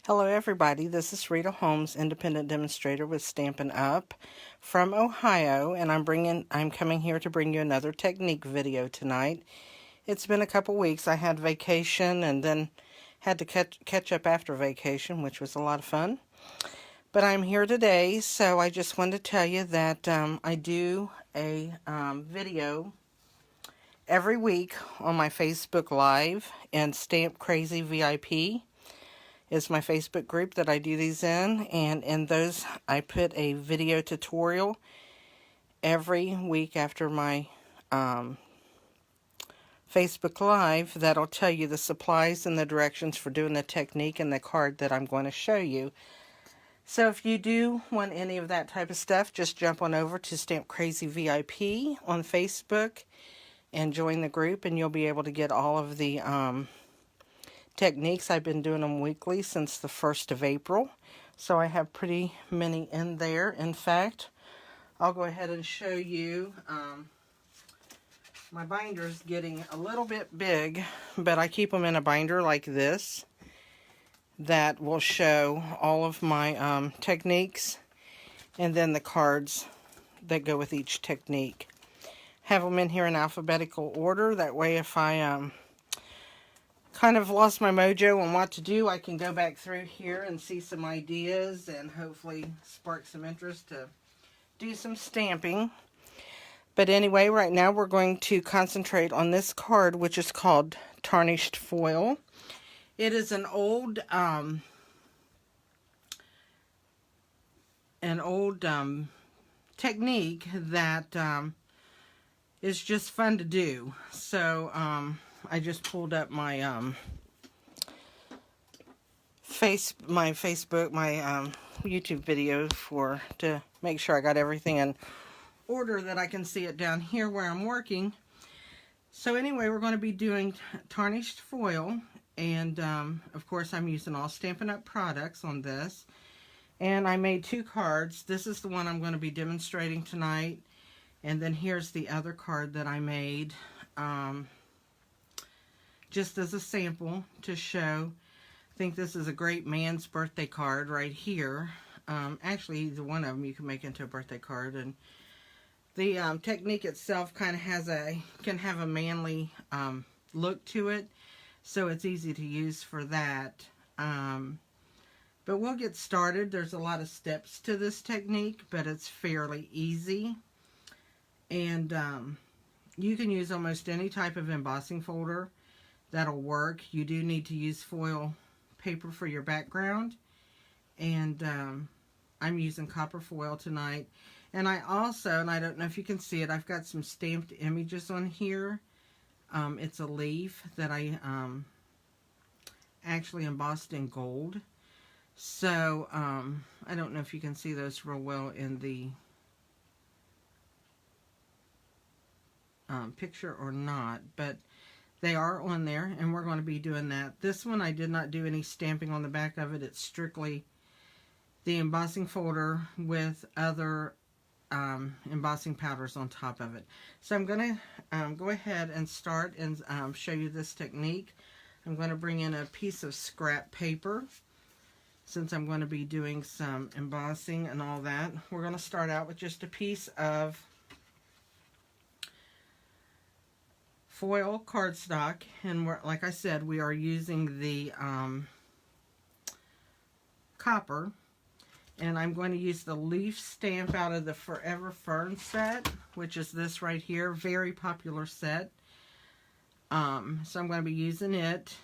Hello everybody, this is Rita Holmes, independent demonstrator with Stampin' Up from Ohio, and I'm coming here to bring you another technique video tonight. It's been a couple weeks. I had vacation and then had to catch up after vacation, which was a lot of fun. But I'm here today, so I just wanted to tell you that I do a video every week on my Facebook Live, and Stamp Crazy VIP is my Facebook group that I do these in, and in those I put a video tutorial every week after my Facebook Live that'll tell you the supplies and the directions for doing the technique and the card that I'm going to show you. So if you do want any of that type of stuff, just jump on over to Stamp Crazy VIP on Facebook and join the group, and you'll be able to get all of the techniques. I've been doing them weekly since the 1st of April, so I have pretty many in there. In fact, I'll go ahead and show you. My binder's getting a little bit big, but I keep them in a binder like this that will show all of my techniques and then the cards that go with each technique. Have them in here in alphabetical order. That way if I kind of lost my mojo on what to do, I can go back through here and see some ideas and hopefully spark some interest to do some stamping. But anyway, right now we're going to concentrate on this card, which is called Tarnished Foil. It is an old technique that is just fun to do. So I just pulled up my Facebook, my YouTube video to make sure I got everything in order that I can see it down here where I'm working. So anyway, we're going to be doing Tarnished Foil, and of course I'm using all Stampin' Up Products on this. And I made 2 cards. This is the one I'm going to be demonstrating tonight, and then here's the other card that I made just as a sample to show. I think this is a great man's birthday card right here. Actually, either one of them you can make into a birthday card, and the technique itself kind of can have a manly look to it, so it's easy to use for that. But we'll get started. There's a lot of steps to this technique, but it's fairly easy. And you can use almost any type of embossing folder. That'll work. You do need to use foil paper for your background. And I'm using copper foil tonight. And I also, and I don't know if you can see it, I've got some stamped images on here. It's a leaf that I actually embossed in gold. So I don't know if you can see those real well in the picture or not, but they are on there, and we're going to be doing that. This one I did not do any stamping on the back of it. It's strictly the embossing folder with other embossing powders on top of it. So I'm going to go ahead and start and show you this technique. I'm going to bring in a piece of scrap paper since I'm going to be doing some embossing and all that. We're going to start out with just a piece of foil cardstock, and like I said, we are using the copper, and I'm going to use the leaf stamp out of the Forever Fern set, which is this right here, very popular set. So I'm going to be using it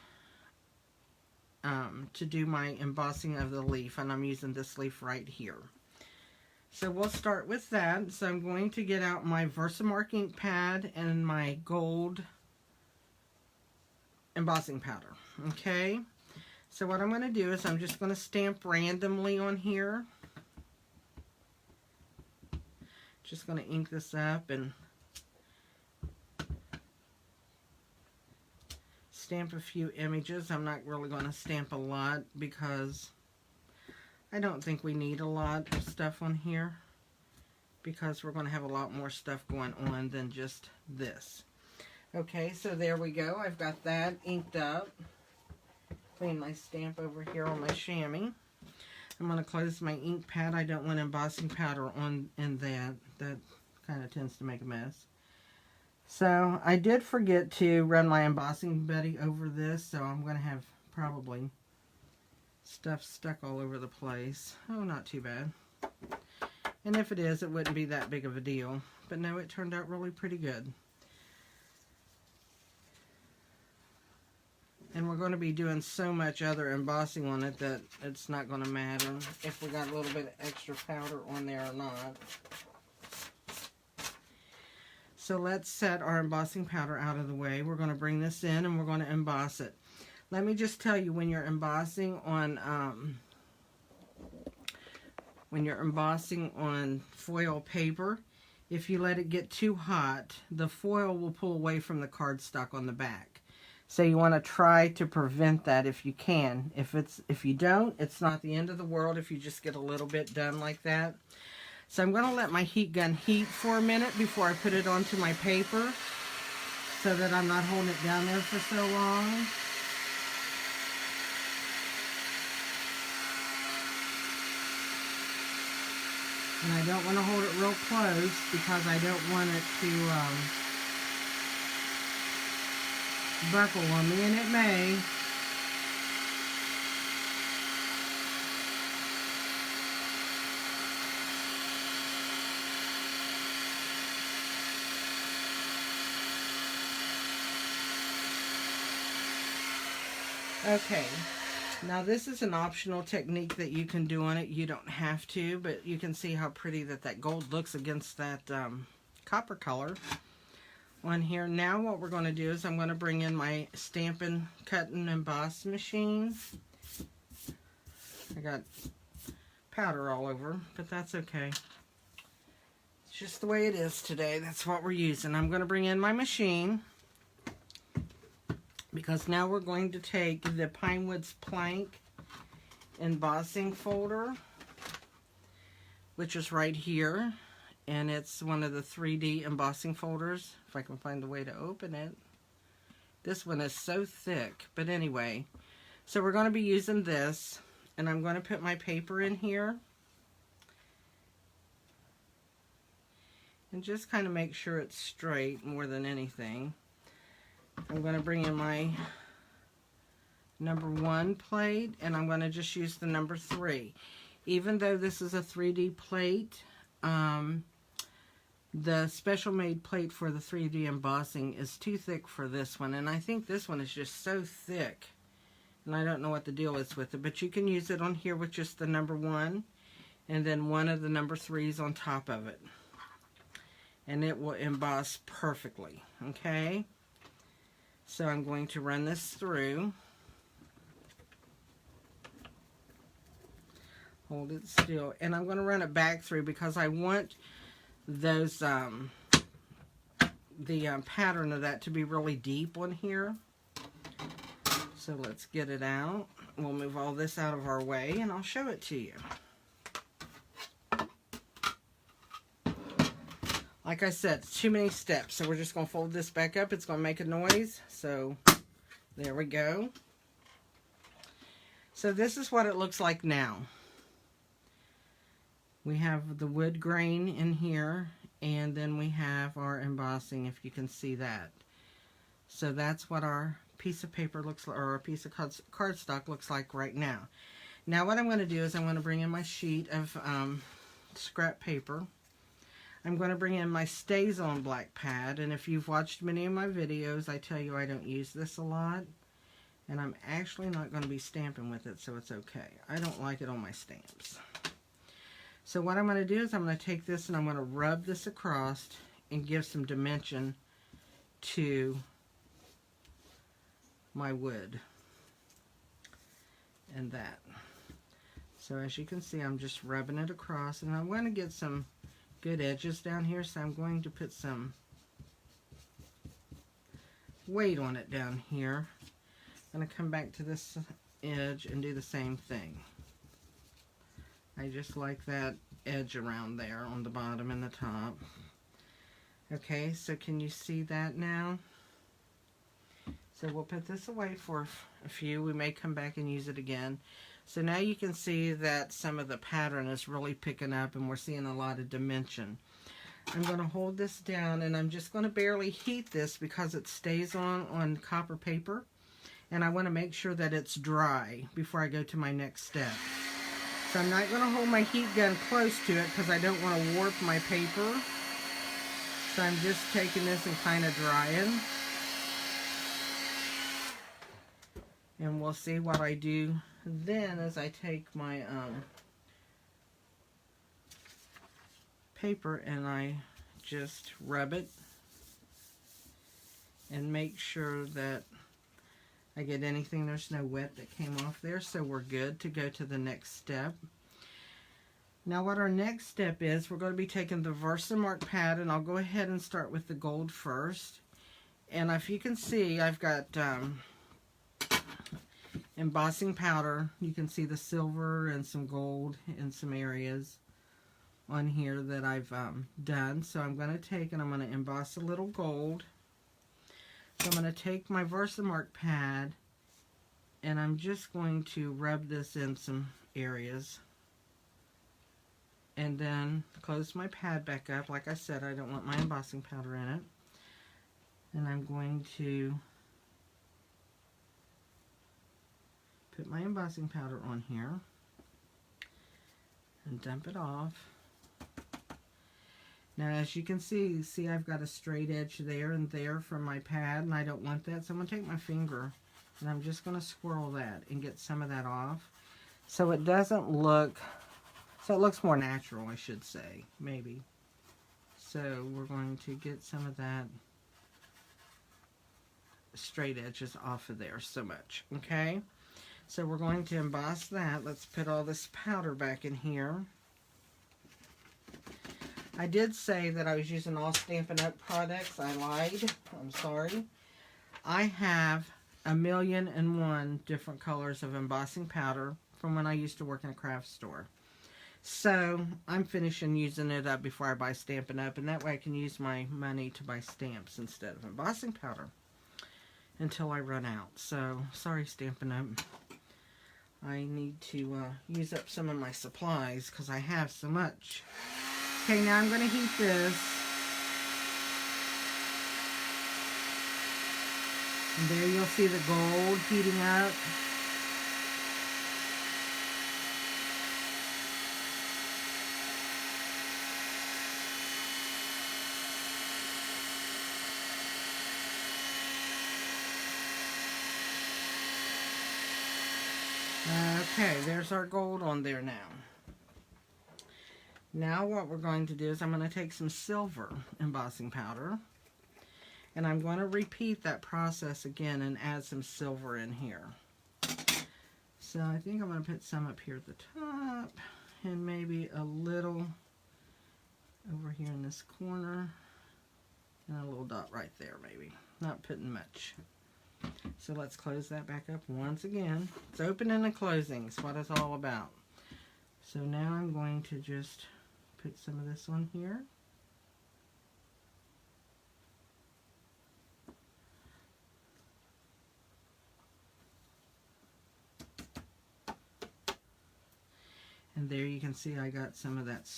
to do my embossing of the leaf, and I'm using this leaf right here. So we'll start with that. So I'm going to get out my Versamark ink pad and my gold embossing powder. Okay, so what I'm going to do is I'm just going to stamp randomly on here. Just going to ink this up and stamp a few images. I'm not really going to stamp a lot because I don't think we need a lot of stuff on here, because we're going to have a lot more stuff going on than just this. Okay, so there we go. I've got that inked up. clean my stamp over here on my chamois. I'm going to close my ink pad. I don't want embossing powder on in that. That kind of tends to make a mess. So I did forget to run my embossing buddy over this, so I'm going to have probably stuff stuck all over the place. Oh, not too bad. And if it is, it wouldn't be that big of a deal. But no, it turned out really pretty good. And we're going to be doing so much other embossing on it that it's not going to matter if we got a little bit of extra powder on there or not. So let's set our embossing powder out of the way. We're going to bring this in and we're going to emboss it. Let me just tell you, when you're embossing on foil paper, if you let it get too hot, the foil will pull away from the cardstock on the back. So you want to try to prevent that if you can. If you don't, it's not the end of the world if you just get a little bit done like that. So I'm going to let my heat gun heat for a minute before I put it onto my paper so that I'm not holding it down there for so long. And I don't want to hold it real close because I don't want it to buckle on me, and it may. Okay, now this is an optional technique that you can do on it. You don't have to, but you can see how pretty that gold looks against that copper color on here. Now what we're going to do is I'm going to bring in my Stampin' Cut and Emboss machine. I got powder all over, but that's okay. It's just the way it is today. That's what we're using. I'm going to bring in my machine, because now we're going to take the Pinewoods Plank embossing folder, which is right here, and it's one of the 3D embossing folders, if I can find a way to open it. This one is so thick, but anyway, so we're going to be using this, and I'm going to put my paper in here and just kind of make sure it's straight more than anything. I'm going to bring in my number 1 plate, and I'm going to just use the number 3. Even though this is a 3D plate, the special made plate for the 3D embossing is too thick for this one, and I think this one is just so thick, and I don't know what the deal is with it, but you can use it on here with just the number 1 and then one of the number 3s on top of it, and it will emboss perfectly. Okay, so I'm going to run this through. Hold it still, and I'm going to run it back through because I want those the pattern of that to be really deep on here. So let's get it out. We'll move all this out of our way and I'll show it to you. Like I said, it's too many steps, so we're just going to fold this back up. It's going to make a noise, so there we go. So this is what it looks like now. We have the wood grain in here, and then we have our embossing, if you can see that. So that's what our piece of paper looks like, or our piece of cardstock looks like right now. Now what I'm going to do is I'm going to bring in my sheet of scrap paper. I'm going to bring in my Stays On black pad, and if you've watched many of my videos, I tell you I don't use this a lot, and I'm actually not going to be stamping with it, so it's okay. I don't like it on my stamps. So what I'm going to do is I'm going to take this and I'm going to rub this across and give some dimension to my wood and that. So as you can see, I'm just rubbing it across, and I'm going to get some good edges down here, so I'm going to put some weight on it down here. I'm going to come back to this edge and do the same thing. I just like that edge around there on the bottom and the top. Okay, so can you see that now? So we'll put this away for a few. We may come back and use it again. So now you can see that some of the pattern is really picking up and we're seeing a lot of dimension. I'm going to hold this down and I'm just going to barely heat this because it stays on copper paper. And I want to make sure that it's dry before I go to my next step. So I'm not going to hold my heat gun close to it because I don't want to warp my paper. So I'm just taking this and kind of drying. And we'll see what I do then as I take my paper and I just rub it and make sure that I get anything, there's no wet that came off there, so we're good to go to the next step. Now what our next step is, we're going to be taking the Versamark pad, and I'll go ahead and start with the gold first. And if you can see, I've got embossing powder. You can see the silver and some gold in some areas on here that I've done. So I'm going to take and I'm going to emboss a little gold. So I'm going to take my Versamark pad and I'm just going to rub this in some areas. And then close my pad back up. Like I said, I don't want my embossing powder in it. And I'm going to put my embossing powder on here and dump it off. Now as you can see I've got a straight edge there and there from my pad, and I don't want that, so I'm going to take my finger and I'm just going to swirl that and get some of that off so it doesn't look, so it looks more natural, I should say, maybe. So we're going to get some of that straight edges off of there so much, okay? So we're going to emboss that. Let's put all this powder back in here. I did say that I was using all Stampin' Up products. I lied. I'm sorry. I have 1,000,001 different colors of embossing powder from when I used to work in a craft store. So I'm finishing using it up before I buy Stampin' Up, and that way I can use my money to buy stamps instead of embossing powder until I run out. So sorry, Stampin' Up. I need to use up some of my supplies because I have so much. Okay, now I'm going to heat this. And there you'll see the gold heating up. Okay, there's our gold on there now. Now what we're going to do is I'm going to take some silver embossing powder and I'm going to repeat that process again and add some silver in here. So I think I'm going to put some up here at the top and maybe a little over here in this corner and a little dot right there maybe. Not putting much. So let's close that back up once again. It's opening and closing. It's what it's all about. So now I'm going to just put some of this on here. And there you can see I got some of that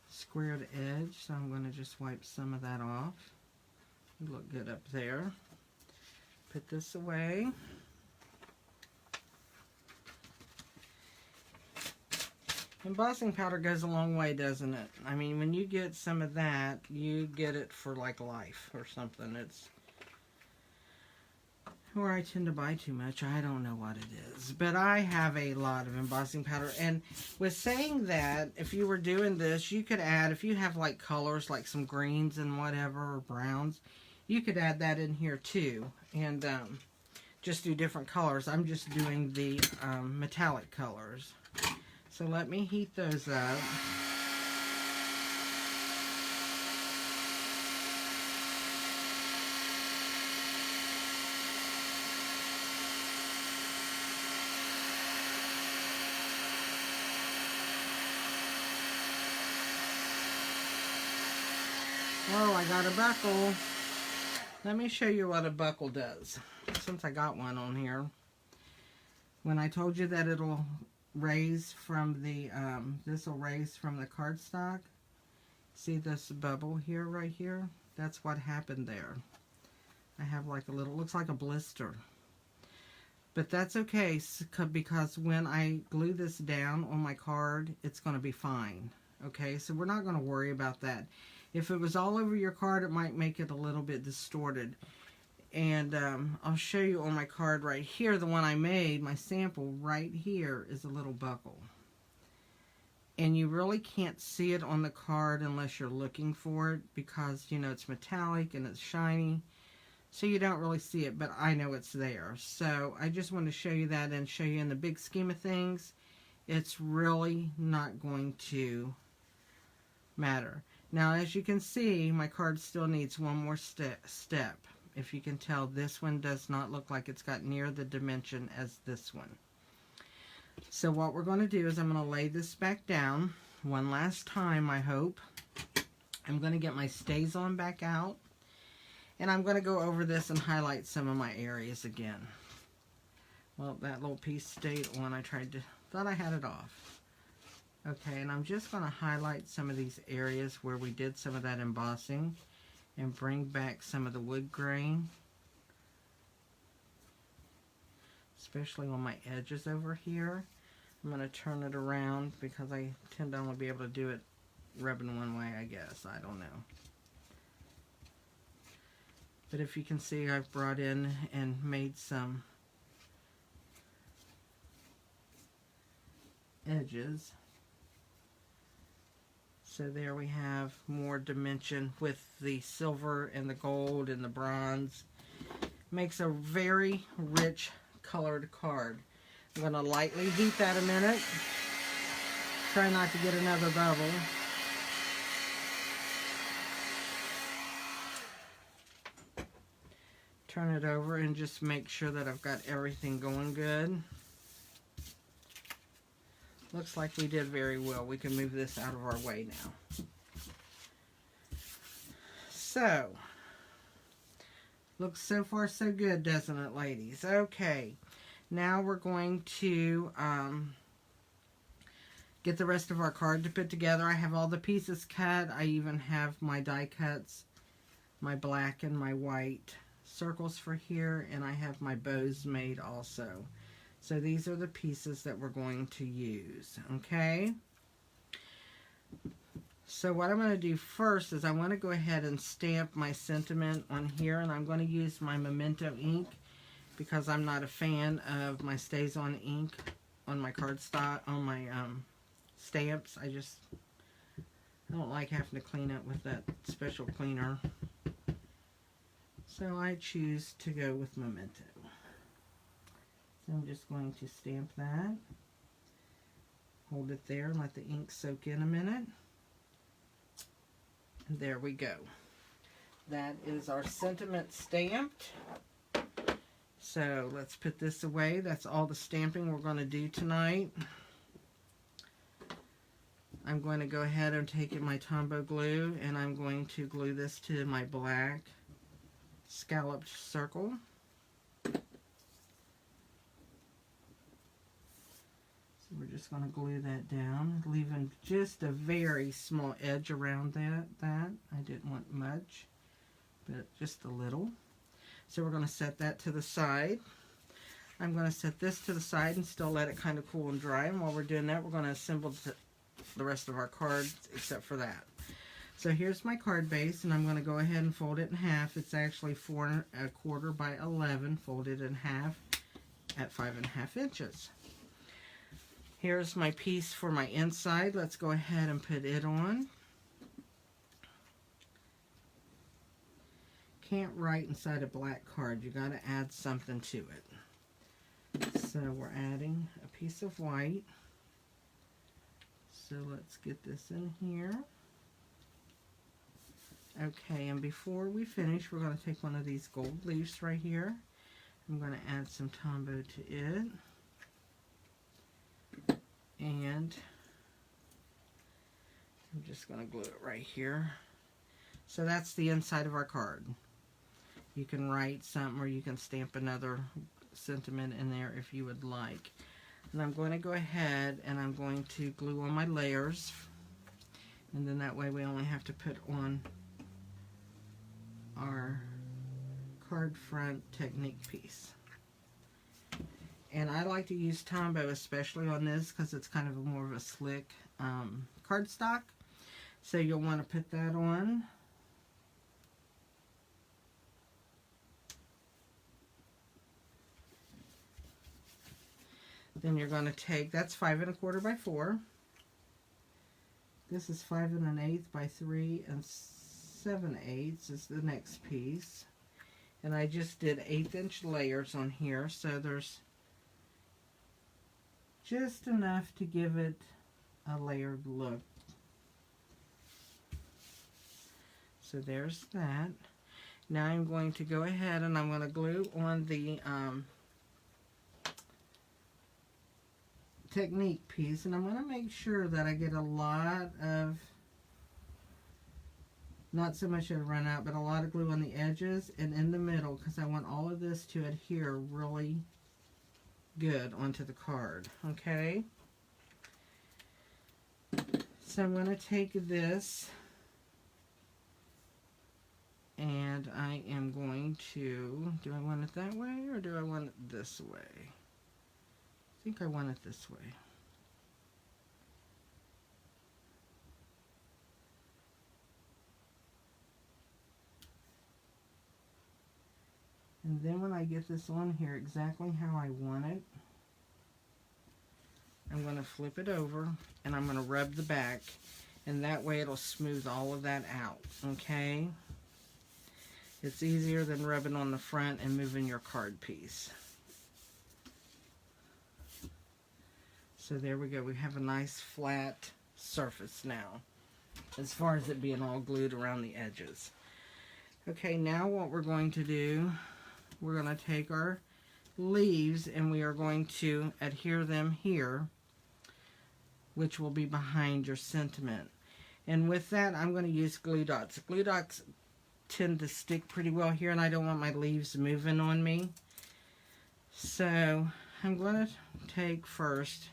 squared edge, so I'm going to just wipe some of that off. You look good up there. Put this away. Embossing powder goes a long way, doesn't it? I mean, when you get some of that, you get it for like life or something. It's where I tend to buy too much. I don't know what it is. But I have a lot of embossing powder. And with saying that, if you were doing this, you could add, if you have like colors, like some greens and whatever, or browns, you could add that in here too. And just do different colors. I'm just doing the metallic colors. So let me heat those up. Oh, I got a buckle. Let me show you what a buckle does. Since I got one on here. When I told you that it'll raise from the, this will raise from the cardstock. See this bubble here, right here? That's what happened there. I have like a little, looks like a blister. But that's okay, because when I glue this down on my card, it's going to be fine. Okay, so we're not going to worry about that. If it was all over your card, it might make it a little bit distorted. And I'll show you on my card right here, the one I made, my sample right here is a little buckle. And you really can't see it on the card unless you're looking for it, because, you know, it's metallic and it's shiny. So you don't really see it, but I know it's there. So I just want to show you that and show you in the big scheme of things, it's really not going to matter. Now, as you can see, my card still needs one more step. If you can tell, this one does not look like it's got near the dimension as this one. So what we're going to do is I'm going to lay this back down one last time, I hope. I'm going to get my StazOn back out. And I'm going to go over this and highlight some of my areas again. Well, that little piece stayed on. I thought I had it off. Okay, and I'm just going to highlight some of these areas where we did some of that embossing and bring back some of the wood grain. Especially on my edges over here. I'm going to turn it around because I tend to only be able to do it rubbing one way, I guess. I don't know. But if you can see, I've brought in and made some edges. So there we have more dimension with the silver and the gold and the bronze. Makes a very rich colored card. I'm going to lightly heat that a minute. Try not to get another bubble. Turn it over and just make sure that I've got everything going good. Looks like we did very well. We can move this out of our way now. So, looks so far so good, doesn't it, ladies? Okay, now we're going to get the rest of our card to put together. I have all the pieces cut. I even have my die cuts, my black and my white circles for here, and I have my bows made also. So these are the pieces that we're going to use, okay? So what I'm going to do first is I want to go ahead and stamp my sentiment on here, and I'm going to use my Memento ink because I'm not a fan of my StazOn ink on my cardstock, on my stamps. I don't like having to clean it with that special cleaner. So I choose to go with Memento. So I'm just going to stamp that. Hold it there and let the ink soak in a minute. And there we go. That is our sentiment stamped. So let's put this away. That's all the stamping we're going to do tonight. I'm going to go ahead and take my Tombow glue and I'm going to glue this to my black scalloped circle. So we're just going to glue that down, leaving just a very small edge around that. I didn't want much, but just a little. So we're going to set that to the side. I'm going to set this to the side and still let it kind of cool and dry. And while we're doing that, we're going to assemble the rest of our cards except for that. So here's my card base, and I'm going to go ahead and fold it in half. It's actually 4 1/4 by 11, folded in half at 5.5 inches. Here's my piece for my inside. Let's go ahead and put it on. Can't write inside a black card. You got to add something to it. So we're adding a piece of white. So let's get this in here. Okay, and before we finish, we're going to take one of these gold leaves right here. I'm going to add some Tombow to it. And I'm just going to glue it right here. So that's the inside of our card. You can write something or you can stamp another sentiment in there if you would like. And I'm going to go ahead and I'm going to glue on my layers. And then that way we only have to put on our card front technique piece. And I like to use Tombow especially on this because it's kind of more of a slick cardstock. So you'll want to put that on. Then you're going to take, that's 5 1/4 by 4. This is 5 1/8 by 3 7/8 is the next piece. And I just did 1/8 layers on here, so there's just enough to give it a layered look. So there's that. Now I'm going to go ahead and I'm going to glue on the technique piece, and I'm going to make sure that I get a lot of, not so much it'll run out, but a lot of glue on the edges and in the middle, because I want all of this to adhere really good onto the card. Okay, so I'm going to take this and I am going to, do I want it that way or do I want it this way? I think I want it this way. And then when I get this on here exactly how I want it, I'm going to flip it over and I'm going to rub the back, and that way it'll smooth all of that out. Okay? It's easier than rubbing on the front and moving your card piece. So there we go. We have a nice flat surface now, as far as it being all glued around the edges. Okay, now what we're going to do, we're going to take our leaves and we are going to adhere them here, which will be behind your sentiment. And with that, I'm going to use glue dots. Glue dots tend to stick pretty well here, and I don't want my leaves moving on me. So I'm going to take first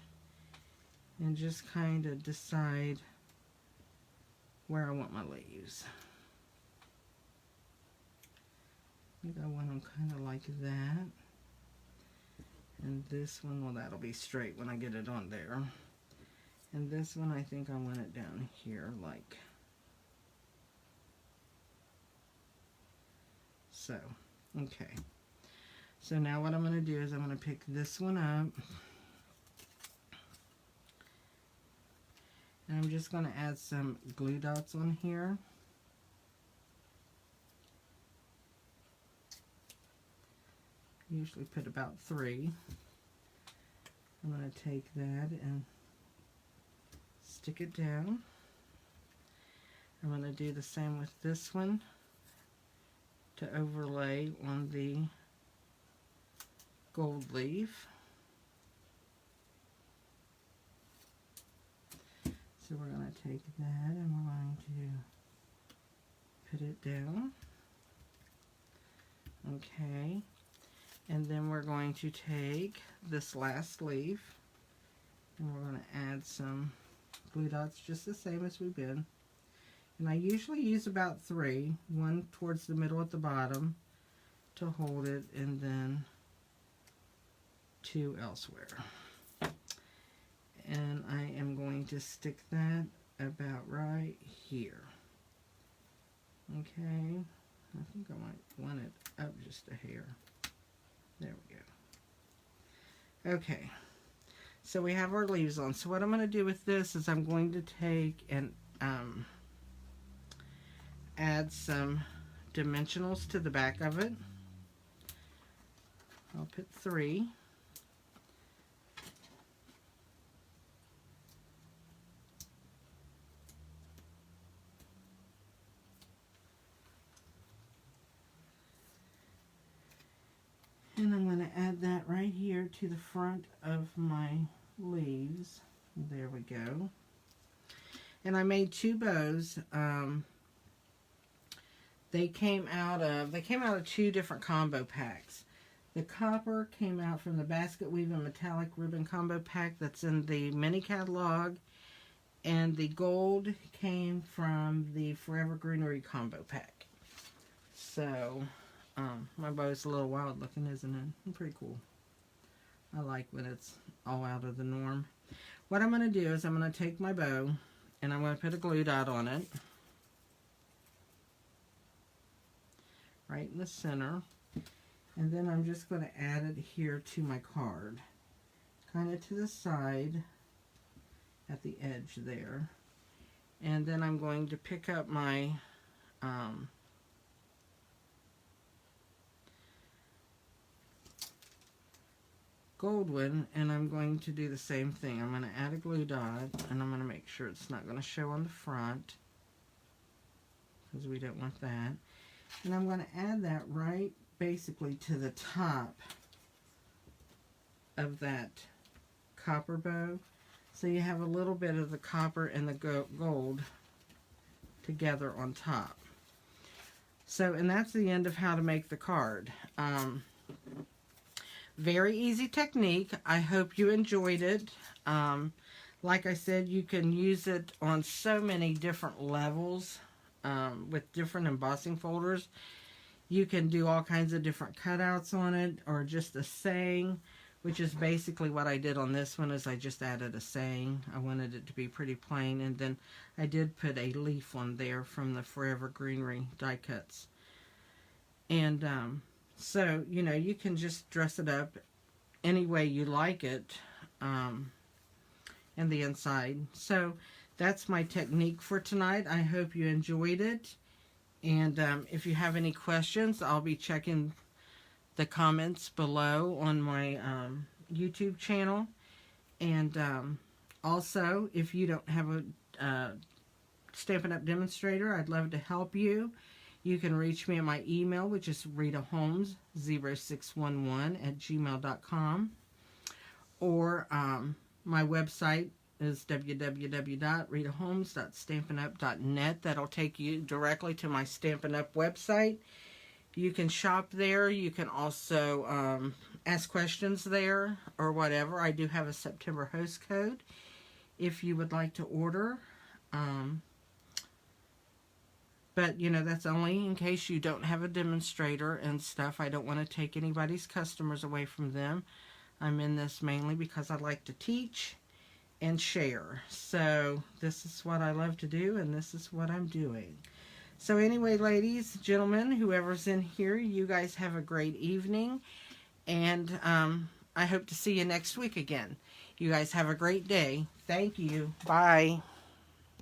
and just kind of decide where I want my leaves. I think I want them kind of like that. And this one, well, that'll be straight when I get it on there. And this one, I think I want it down here like so. Okay. So now what I'm going to do is I'm going to pick this one up. And I'm just going to add some glue dots on here. I usually put about 3. I'm going to take that and stick it down. I'm going to do the same with this one to overlay on the gold leaf. So we're going to take that and we're going to put it down. Okay. And then we're going to take this last leaf and we're going to add some glue dots just the same as we've been. And I usually use about 3, one towards the middle at the bottom to hold it, and then 2 elsewhere. And I am going to stick that about right here. Okay, I think I might want it up just a hair. There we go. Okay, so we have our leaves on. So what I'm going to do with this is I'm going to take and add some dimensionals to the back of it. I'll put 3. And I'm going to add that right here to the front of my leaves. There we go. And I made 2 bows. They came out of 2 different combo packs. The copper came out from the Basket Weave and Metallic Ribbon combo pack that's in the mini catalog, and the gold came from the Forever Greenery combo pack. So, my bow is a little wild looking, isn't it? Pretty cool. I like when it's all out of the norm. What I'm going to do is I'm going to take my bow and I'm going to put a glue dot on it. Right in the center. And then I'm just going to add it here to my card. Kind of to the side at the edge there. And then I'm going to pick up my gold one, and I'm going to do the same thing. I'm going to add a glue dot, and I'm going to make sure it's not going to show on the front, because we don't want that. And I'm going to add that right basically to the top of that copper bow. So you have a little bit of the copper and the gold together on top. So, and that's the end of how to make the card. Very easy technique. I hope you enjoyed it. Like I said, you can use it on so many different levels with different embossing folders. You can do all kinds of different cutouts on it, or just a saying, which is basically what I did on this one. Is I just added a saying. I wanted it to be pretty plain, and then I did put a leaf on there from the Forever Greenery die cuts. And so, you know, you can just dress it up any way you like it in the inside. So that's my technique for tonight. I hope you enjoyed it. And if you have any questions, I'll be checking the comments below on my YouTube channel. And also, if you don't have a Stampin' Up demonstrator, I'd love to help you. You can reach me at my email, which is ritaholmes0611@gmail.com. Or my website is www.ritaholmes.stampinup.net. That'll take you directly to my Stampin' Up website. You can shop there. You can also ask questions there or whatever. I do have a September host code if you would like to order. But, you know, that's only in case you don't have a demonstrator and stuff. I don't want to take anybody's customers away from them. I'm in this mainly because I like to teach and share. So this is what I love to do, and this is what I'm doing. So anyway, ladies, gentlemen, whoever's in here, you guys have a great evening. And I hope to see you next week again. You guys have a great day. Thank you. Bye.